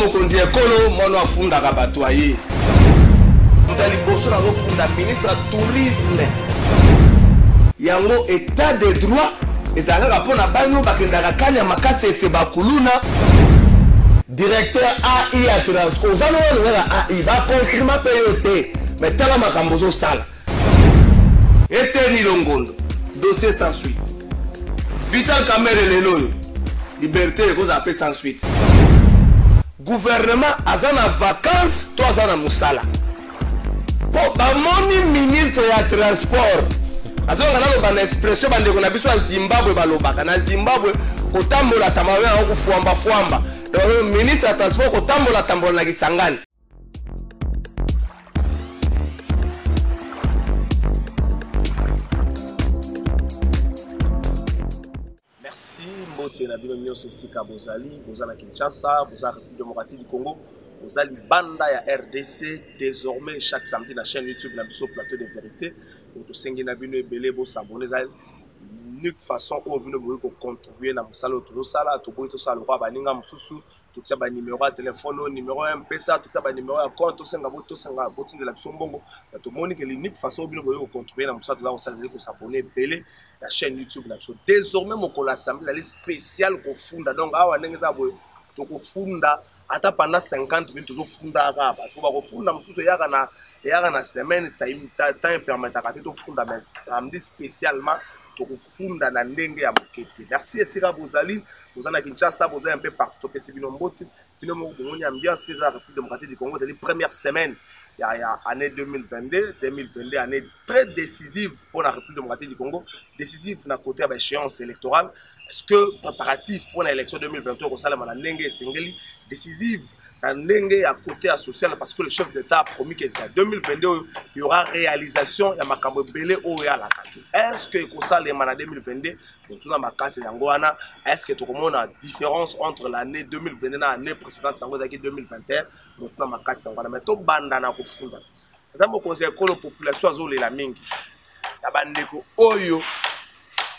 mokonzi ekolo mono afundaka bato aye muta liboso na funda ministre tourisme yango état de droit ezalaka mpona bano bakendaka kanya makasi ese bakuluna directeur AI ya Transco ozana oyo olobaka AI bakonfirma mpe yo te mais tala makambo ozosala eteni longondo dossier sans suite Vital Kamerhe lelo oyo liberté ekozala mpe sans suite gouvernement aza na vacances to aza na mosala po bamoni ministre ya transport azonga naloba na expression bandeko na biso ya Zimbabwe balobaka na Zimbabwe kotambola tamawe yango kufuamba ministre ya transport kotambola tambola na Kisangani. Merci mbote na bino nyonso esika bozali boza na Kinshasa boza na République démocratique du Congo boza libanda ya RDC désormais chaque samedi na chaîne YouTube na biso plateau de vérité to sengi na bino ebele bo s'abonner za unique façon oyo bino boye ko contribuer na mosala to sala to boye to sala kwa baninga mususu to tia ba numéro ya téléphone numéro ya mpesa to tia ba numéro ya compte to senga botinde la biso mbongo to moni que l'unique façon bino boye ko contribuer na mosala to sala ko s'abonner ebele la chaîne YouTube na biso désormais mokolo assemblée la spécial ko funda donc awa ndenge za boye to ko funda ata pendant 50 minutes to funda ka ba to ba ko funda mususu yaka na semaine time permetaka te to funda mais samedi spécialement to funda na ndenge ya mokete. Merci esika bozali bozana Kinshasa bozali un peu partout pesi bino mbote bino mo bomoni ambiance les République démocratique du Congo de la première semaine ya année 2022 année très décisive pour la République démocratique du Congo, décisive na côté à échéance électorale. Est-ce que préparatif pour l'élection 2023 au Salama na ndenge singeli décisive à côté social parce que le chef d'État a promis qu'en 2022 il y aura réalisation ya makambo belé au ya la kaki. Est-ce que ça les en 2022 tout na makasi yango wana est-ce que tout monde a différence entre l'année 2022 et l'année précédente tango zaki 2021 tout na makasi yango mais to banda na kufunda. Ça mo conseil ko la population azole la mingi. Ya bandeko oyo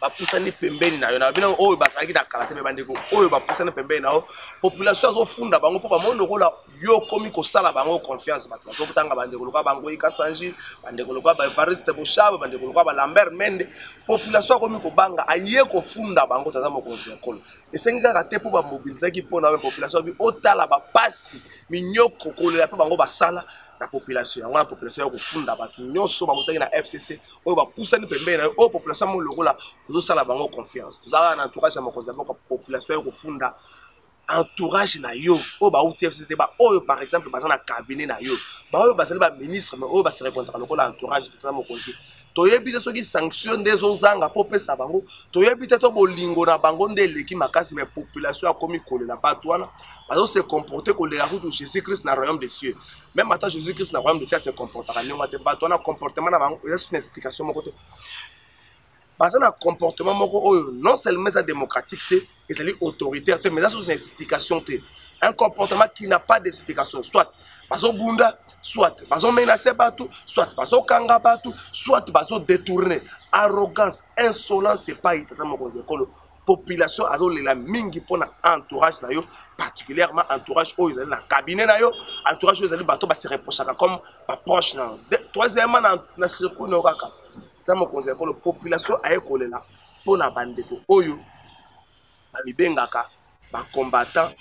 bapusani pembeni na yo na bino oyo basaki na karate me bandeko oyo bapusani pembeni na yo population zo funda bango po ba mondo kola yo komi ko sala bango confiance bato zo butanga bandeko loka bango ikasanji bandeko loka ba Evariste Boshaba bandeko loka ba Lambert Mende population komi ko banga aye ko funda bango taza mo conseil kolo esengi kaka te po ba mobiliser ki pona population bi otala ba pasi minyoko kolela pe bango basala la population la population ya kufunda batu nyonso bakutaki na FCC oyo bapusani pembeni na oyo population mo lokola ozosala bango confiance tozala na entourage ya mokonzi ya population ya kufunda entourage na yo oyo bauti FCC ba oyo par exemple baza na cabinet na yo ba oyo bazali ba ministre mais oyo basere contre lokola entourage tozala mokonzi toyebi te soki sanction des ozanga po pesa bango toyebi te to bolingo na bango nde leki makasi mais population a komi kolela bato wana bazo se comporter kolela kutu Jésus Christ na royaume des cieux même ata Jésus Christ na royaume des cieux se comportera ndenge te bato wana comportement na bango eza une explication moko te baza na comportement moko oyo non seulement ça démocratique te ezali autoritaire te mais ça c'est une explication te un comportement qui n'a pas d'explication soit bazo bunda soit bazo menacer bato soit bazo kanga bato soit bazo détourner arrogance insolence c'est pas itata mokonzi ekolo population azolela mingi pona entourage na yo particulièrement entourage oyo ezali na cabinet na yo entourage oyo ezali bato base reprochaka comme ba proche na troisièmement na circuit no kaka ta mokonzi ekolo population ayekolela pona bandeko oyo babibengaka ba combattant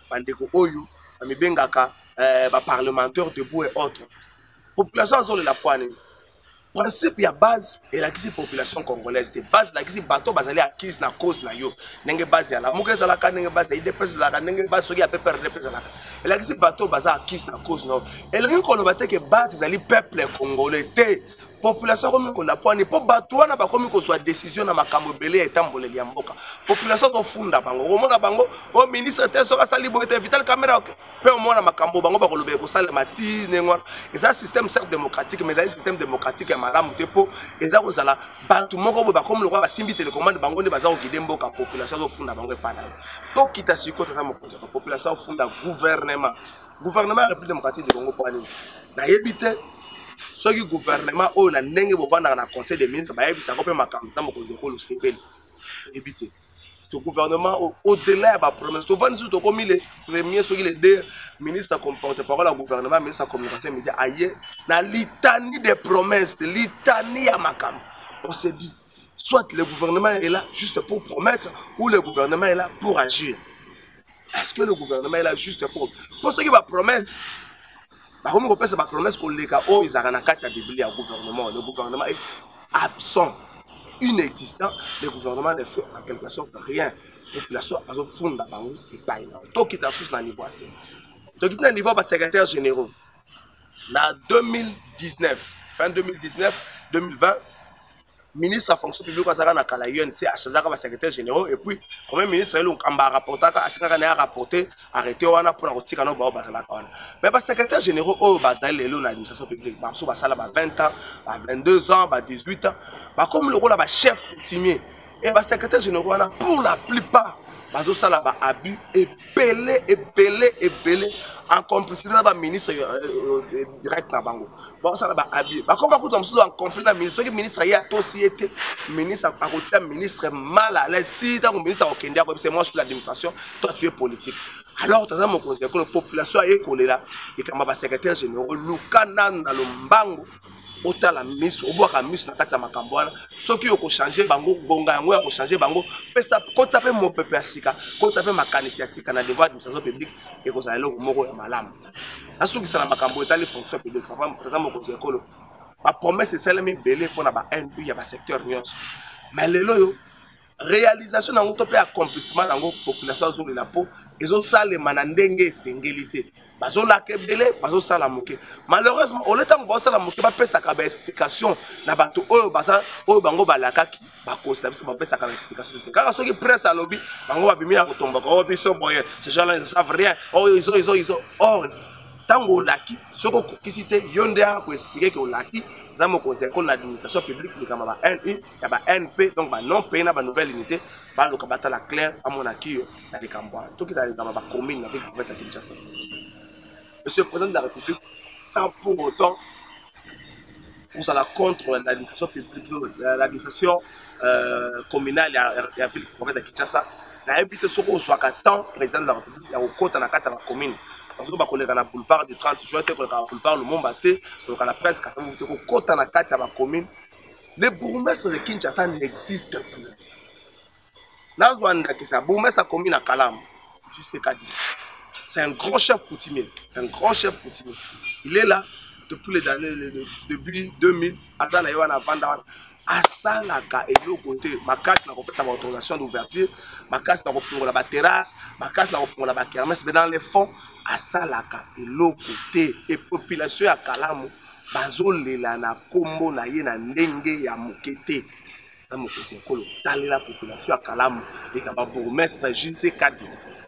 bandeko oyo babibengaka ba parlementaire debout et autres population azole la poane principe ya base et la population congolaise de base la bato bazali acquise na cause na yo ndenge base ya la moke za la ka ndenge base ya IDPS za la ndenge base soki ya PPRD za la et la bato baza acquise na cause na et le ko lo bateke base ezali peuple congolais te population comme ko la poane po bato wana ba komi ko soit décision na makambo belé ya tamboleli ya mboka population to funda bango omona bango o ministre te soka sali bo te Vital Kamerhe pe omona makambo bango ba ko lobe ko sala mati nengwa eza système certes démocratique mais eza système démocratique ya malamu te po eza ko sala bato moko bo ba comme le roi ba simbi télécommande bango ne baza ko guider mboka population to funda bango pa na to kita siko ta mo population funda gouvernement ya République démocratique du Congo po ani na yebite soki gouvernement oyo na ndenge bovanda na conseil des ministres ba yebisa ko pe makambo na mokonzi ko lo sepeli ebité ce gouvernement, au-delà de la promesse, tu vois, nous sommes comme les premiers, les deux ministres comme porte-parole au gouvernement, ministre de la communication média, ailleurs, dans litanie des promesses, litanie à Makam. On s'est dit, soit le gouvernement est là juste pour promettre, ou le gouvernement est là pour agir. Est-ce que le gouvernement est là juste pour ce qui va promesse? Comme on pense à la promesse qu'on les gars, ils ont un Bible au gouvernement. Le gouvernement est absent, inexistant. Le gouvernement ne fait en quelque sorte rien. La population a un fond d'abord et pas une. Tout qui est à niveau assez. Tout qui est à niveau de secrétaire général. En 2019, fin 2019, 2020. Ministre de la fonction publique à la UNC a choisi comme secrétaire général et puis comme ministre il a rapporté a rapporté arrêté on a pour la route kana ba bazala kana mais ba secrétaire général au bazal le l'administration publique ba so ba sala ba 20 ans ba 22 ans ba 18 ans ba comme le rôle ba chef coutumier et ba secrétaire général pour la plupart ba zo sala ba abus et belé en complicité dans le ministre direct na bango bon ça va habiller bah comment quand on se en conflit dans ministre qui ministre y a aussi été ministre à côté ministre mal à l'aise si dans le ministre au Kenya comme c'est moi sur l'administration toi tu es politique alors tu as mon conseil que la population est collée là et quand ma secrétaire général Lukana na lombango otala miss obwaka miss na kati ya makambo wana soki oko changer bango bonga yango ya ko changer bango pesa kota pe mo pepe asika kota pe makanisi ya sika na devoir d'administration publique et ko sala loko moko ya malamu asuki sana makambo etali fonction publique papa tata moko zekolo ba promesse esalemi belé pour na ba NU ya ba secteur nyonso mais lelo yo réalisation na ngoto pe accomplissement na ngo population azoli la po ezo salema na ndenge esengeli bazo la kebele bazo sala moke malheureusement au temps bazo sala moke ba pesa ka ba explication na bato oyo baza oyo bango balakaki ba ko service ba pesa ka ba explication car ceux qui presse à lobby bango ba bimi ya kotomba ko biso boye ces gens là ils ne savent rien oh ils ont or tango laki soko kokisite yonde a ko expliquer que laki dans mon conseil qu'on l'administration publique ni kama ba NU ya ba NP donc ba non payé na ba nouvelle unité ba lo kabata la claire à mon akio na les Cambois to ki dans ba commune avec professeur Kinshasa. Monsieur le président de la République, sans pour autant pour ça la contre l'administration publique, l'administration communale et la ville province de Kinshasa, n'a évité ce qu'on soit qu'à temps président de la République, il y a au côté de la commune. Parce que on est dans le boulevard du 30 juin, on est dans le boulevard le Mont-Baté, on est dans la presse, on est au côté de la commune. Le bourgmestre de Kinshasa n'existe plus. Dans le bourgmestre de la commune à Kalam, je sais qu'à dire. C'est un grand chef coutumier, Il est là depuis les années, depuis 2000, à Salaka et l'autre côté, ma casse n'a pas sa autorisation d'ouverture, ma casse n'a pas la terrasse, ma casse n'a pas la kermesse, mais dans les fonds, à Salaka et l'autre côté, et population à Kalamu, bazolela na kombo na ye na ndenge ya mokete. Dans mon côté, la population à Kalamu, et quand bourgmestre JC Kadi.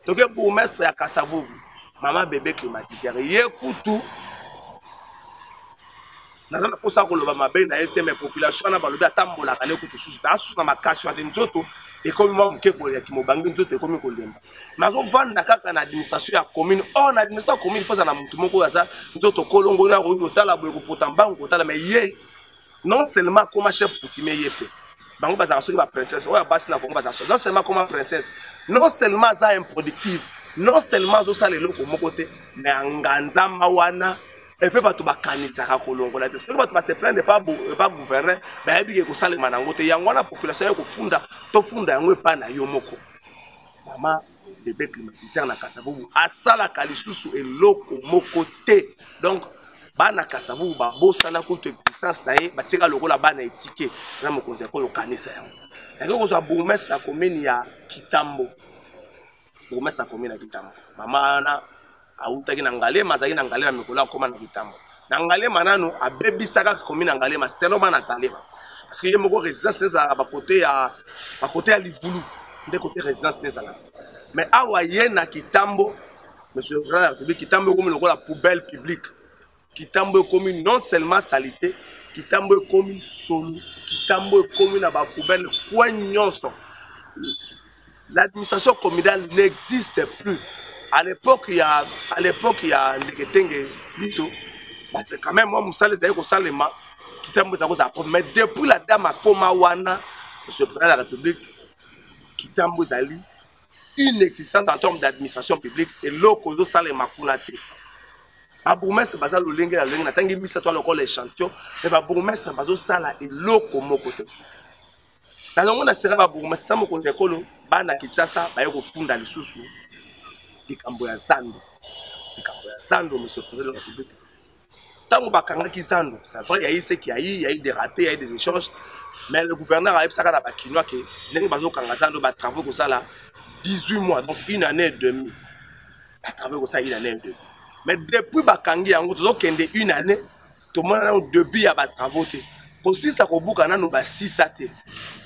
Donc, le bourgmestre à Kassavou, maman bébé climatisé, écoute. Dans pour ça que le mabé n'a été mes populations na balobi atambola kana écoute sous ta sous na makasi ya nzoto et comme moi mkeko ya kimobangi nzoto comme kolemba. Nazo vanda kaka na administration ya commune. Oh na administration commune faut ça na mutu moko ya nzoto kolongo na ko tala boye ko potambango ko tala mais ye non seulement comme chef coutumier yepe. Bango bazaka soki ba princesse oya basi na kongo bazaka non seulement comme princesse non seulement za improductive non seulement zo sala eloko moko te mais nganza mawana et puis bato bakanisa ka kolongola te soki bato ba se plaindre pas gouverner ba yebi ko sala manango te yango na population ya ko funda to funda yango epa na yo moko mama bébé climatiseur na Kasavubu asala kalisusu eloko moko te donc bana Kasavubu ba bosana ko to existence na ye batika lokola bana etike na mokonzi ko lokanisa yango eko ko so bourgmestre ya commune ya Kitambo bourgmestre ya commune ya Kitambo mama na autaki na Ngalema azaki na Ngalema mikola koma na Kitambo na Ngalema nanu abebisaka commune na Ngalema seloma na Taleba parce que yemoko résidence neza ba côté ya Livulu de côté résidence neza là mais awa ye na Kitambo monsieur le président de la République Kitambo comme la poubelle publique Kitambo comme non seulement salité Kitambo comme solo Kitambo comme na ba poubelle coin nyonso. L'administration communale n'existe plus. À l'époque il y a Ndeketenge Lito c'est quand même moi musale c'est ko salema Kitambo ça mais depuis la dame Koma wana monsieur le président de la République kitambo ezali inexistante en termes d'administration publique et loko zo sala makunate ba bourgmestre baza lolenge la lolenge natangi misa to lokolo échantillon et ba bourgmestre bazo sala et loko moko te na longo na sera ba bourgmestre tamo ko zekolo bana Kinshasa ba yeko funda lisusu likambo ya Zando monsieur le président de la République tango bakanga ki Zando c'est vrai il y a eu ce qui il y a eu des ratés il y a eu des échanges mais le gouverneur a ebsaka na ba kinois que ndenge bazo kanga Zando ba travaux ko sala 18 mois, donc une année et demie. À travers ça, une année et demie. Mais depuis Bakangi, en gros, une année, tout le monde a un début à travaux. Aussi, ça a beaucoup de 6 années.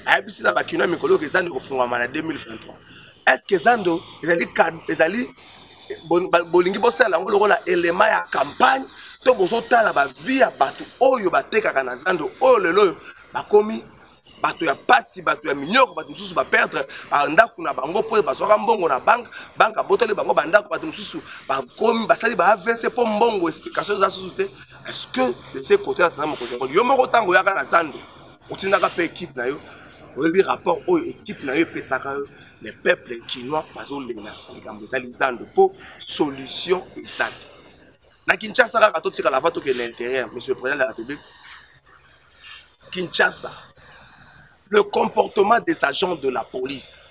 À l'habitude, il y a des gens qui ont fait en 2023. Est-ce que Zando, ils allaient bolingi bossa la ngolo la élément ya campagne to bozota la ba vie ya batu oyo bateka kana Zando oyo lelo bakomi bato ya pasi bato ya minyoko bato mususu ba perdre ndako na bango po bazoka mbongo na banque abotole bango bandako bato mususu ba komi basali ba avancer po mbongo explication za société. Est-ce que de ces côtés là tazama ko yo moko tango yaka na Zando otindaka pe équipe na yo oyebi rapport oyo équipe na yo pesaka les peuples kinois bazo lena likambo etali Zando po solution exacte na Kinshasa kaka totika la vato ke l'intérieur monsieur le président de la République Kinshasa. Le comportement des agents de la police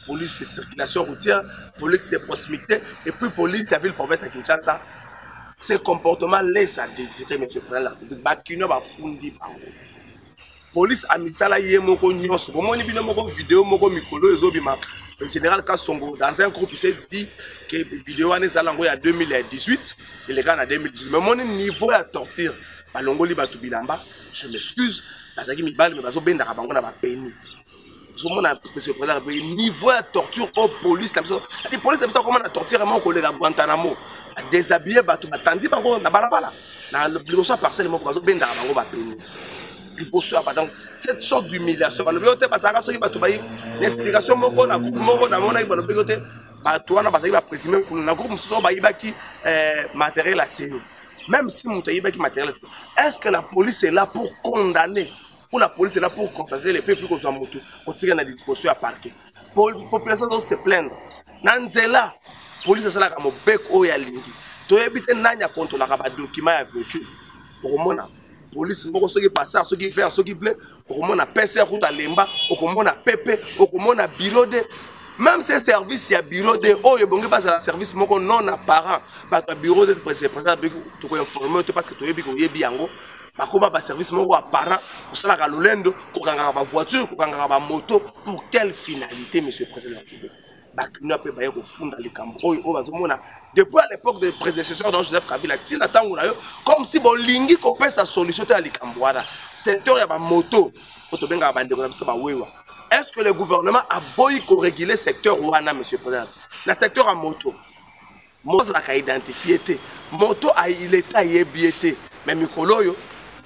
de circulation routière, police de proximité et puis police de la ville-province à Kinshasa, ce comportement laisse à désirer, monsieur le président de la République. Bakino va fundi bango. Police a mis ça là hier moko nyos. Comment ni bino moko vidéo moko mikolo ezobima. Le général Kassongo dans un groupe il s'est dit que vidéo ane salango ya 2018 et les gars en 2018. Mais mon niveau à torture balongoli batubilamba, je m'excuse. Parce que mibali me bazo benda bango na ba peni. Je mona monsieur le président niveau de torture aux police la les police ça comment na torture mon collègue à Guantanamo déshabiller bato batandi bango na balabala na le liboso parcelle moko bazo benda bango ba peni. Liboso a donc cette sorte d'humiliation ba lobi te parce que soki bato ba explication moko na mona ba lobi te bato wana bazali ba présumer pour na groupe so ba yibaki matériel à séyo. Même si Moutaïba qui matériel, est-ce que la police est là pour condamner ou la police est là pour constater les peuples qui sont moto, pour tirer la disposition à parquer? La population doit se plaindre. Nanzela, la police est là comme bec ou yalingi. Tu as évité nanya contre la rabat document à véhicule. Pour moi, la police, ceux qui passent, ceux qui font, ceux qui plaît, pour moi, la PC route à Lemba, pour moi, la PP, pour moi, la bureau de. Même ces services, il y a bureau de oh, il y a un service non apparent. Le bureau de président, tu peux informer parce que tu es bien. Un service apparent pour ça, la lolendo, pour la voiture, pour la moto. Pour quelle finalité, monsieur le président de la République? Depuis à l'époque des prédécesseurs de Joseph Kabila, comme si Bolingi compait sa solution à l'Ikambouara. C'est un moto. Est-ce que le gouvernement a beau réguler le secteur Ouana, monsieur le président? Le secteur à moto. Moto a identifié. Moto a l'état yébiété. Mais Mikoloyo,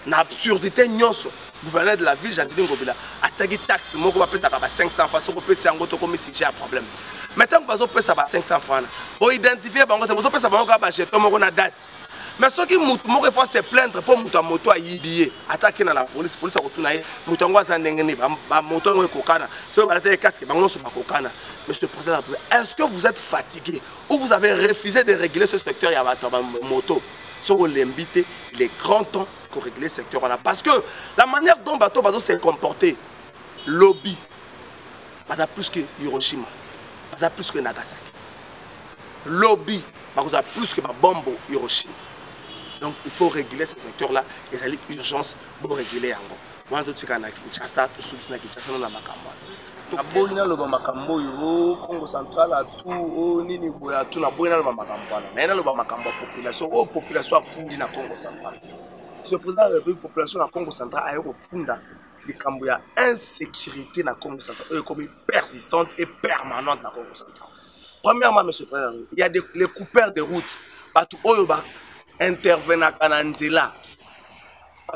l'absurdité nyonso. Gouverneur de la ville, Jantine Ngobila, a tagi taxe, moko va payer 500 francs, on peut payer un autre comme si j'ai un problème. Maintenant, on va payer 500 francs. Pour identifier, on va payer un date. Mais ceux qui font se plaindre pour que moto a yibie attaquer dans la police a retourné moto ngwaza ndengeni ba moto ngo kokana so ba la casque ba ngoso ba kokana. Monsieur le président, est-ce que vous êtes fatigué ou vous avez refusé de réguler ce secteur ya ba moto sur l'invité il est grand temps qu'on règle ce secteur là parce que la manière dont bateau bateau s'est comporté lobby pas plus que Hiroshima pas plus que Nagasaki lobby pas plus que bombo Hiroshima. Donc il faut réguler ce secteur-là et ça a urgence pour réguler encore. Moi, je suis à Kinshasa, tout ce qui est à Kinshasa, dans la Makambo. Aboyina le Makambo, le Congo central, à tout, Nini Boya, tout, Aboyina le Makambo. Mais le Makambo, population fondue dans le Congo central. Ce président de la population dans le Congo central a eu fondé les Camboya insécurité dans le Congo central, comme persistante et permanente dans le Congo central. Premièrement, monsieur le président, il y a les coupeurs de route, partout intervenant à Nanzela.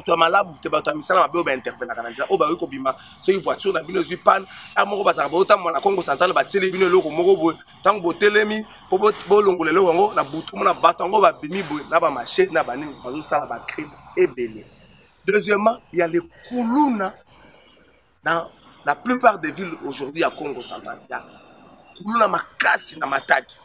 Tu as malade, tu as mis ça dans la intervenant à Nanzela. Oh, bah oui, Kobima, c'est une voiture, la bine zupan, à mon repas, autant mon Congo central, bah, télévine le moro, tant que télémi, pour l'ongole, le wango, la boutou, la batango, bah, bimi, n'a pas marché, n'a pas né, pas ça, crime et belé. Deuxièmement, il y a les koulouna dans la plupart des villes aujourd'hui à Congo central, il y a kuluna makasi na Matadi,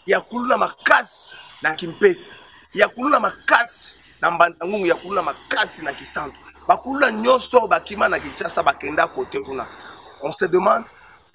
il y a kuluna makasi na Kimpesi, il y a kuluna makasi na Mbanzangungu, il y a kuluna makasi na Kisantu. Bakuluna nyonso bakima na Kinshasa bakenda côté kuna. On se demande,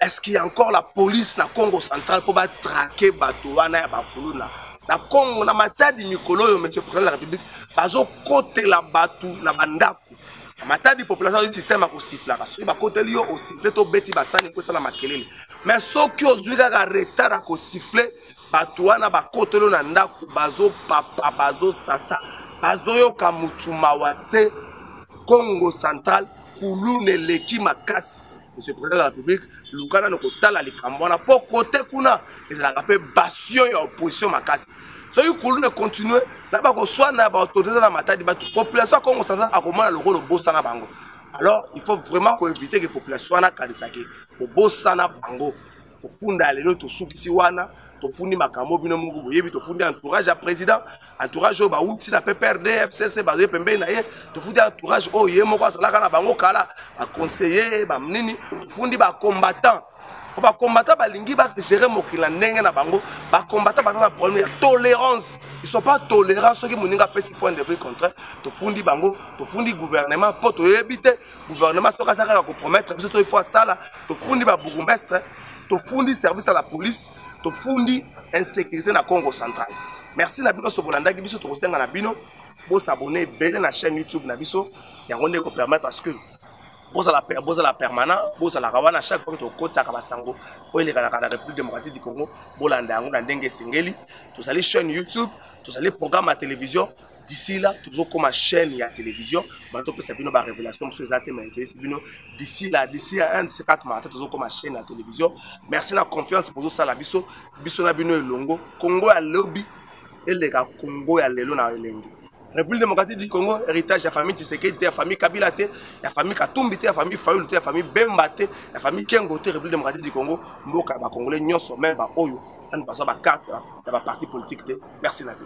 est-ce qu'il y a encore la police na Congo central pour traquer Batouana et Bakuluna? Na Congo, na Matadi Mikolo, monsieur le président de la République, bazo côté la Batou, na Bandaku. Na Matadi population du système a sifflé. Parce que côté lio au sifflé, to beti basani pour ça la makelele. Mais ceux qui ont joué à retard à siffler, Batouana ba côté lo na Ndaku, bazo papa, bazo sasa, bazo yo kamuchuma wate. Congo central, Kulune leki makasi. Monsieur le président de la République, Lugana no kotala likambona pour côté kuna, et la rappelle bastion et opposition makasi. So you Kulune continue, na ba ko soit na ba autoriser la Matadi ba population Congo central a comment le rôle bossa na bango. Alors, il faut vraiment qu'on évite que la population na kalisaki, ko bossa na bango, ko funda lelo to sukisi wana. To fundi makamo bino mungu boyebi to fundi entourage à président entourage ba outi na PPRD FCC ba pembe na ye to fundi entourage o ye moko asala na bango kala ba conseiller ba nini to fundi ba combattant ba lingi ba gérer mokila ndenge na bango ba combattant ba na problème ya tolérance, ils sont pas tolérants ceux qui moninga pesi point de vue contraire to fundi bango to fundi gouvernement pour to éviter gouvernement soka saka ko promettre biso to il faut ça là to fundi ba bourgmestre to fundi service à la police to fundi insécurité na Congo central. Merci na bino so bolanda ki biso to kosenga na bino bo s'abonner belle na chaîne YouTube na biso ya ngonde ko permettre parce que boza la permanent boza la rawana chaque fois que to kota ka basango o ile kana na République démocratique du Congo bolanda yango na ndenge singeli to sali chaîne YouTube to sali programme à télévision. D'ici là, toujours comme ma chaîne et à télévision, maintenant peut s'appuyer par révélation sur les athèmes. D'ici là, d'ici à un de ces 4 matins, toujours comme ma chaîne et à télévision. Merci de la confiance pour ça la biso, biso na bino longo, Congo à lobby et les gars Congo à lelo na elengi. République démocratique du Congo, héritage de la famille Tshisekedi, de la famille Kabila, de la famille Katumbi, de la famille Fayulu, de la famille Bemba, de la famille Kengote, République démocratique du Congo, Mboka ba Congolais nyonso même ba oyo, on passe ba carte, ba parti politique. Merci Nabil.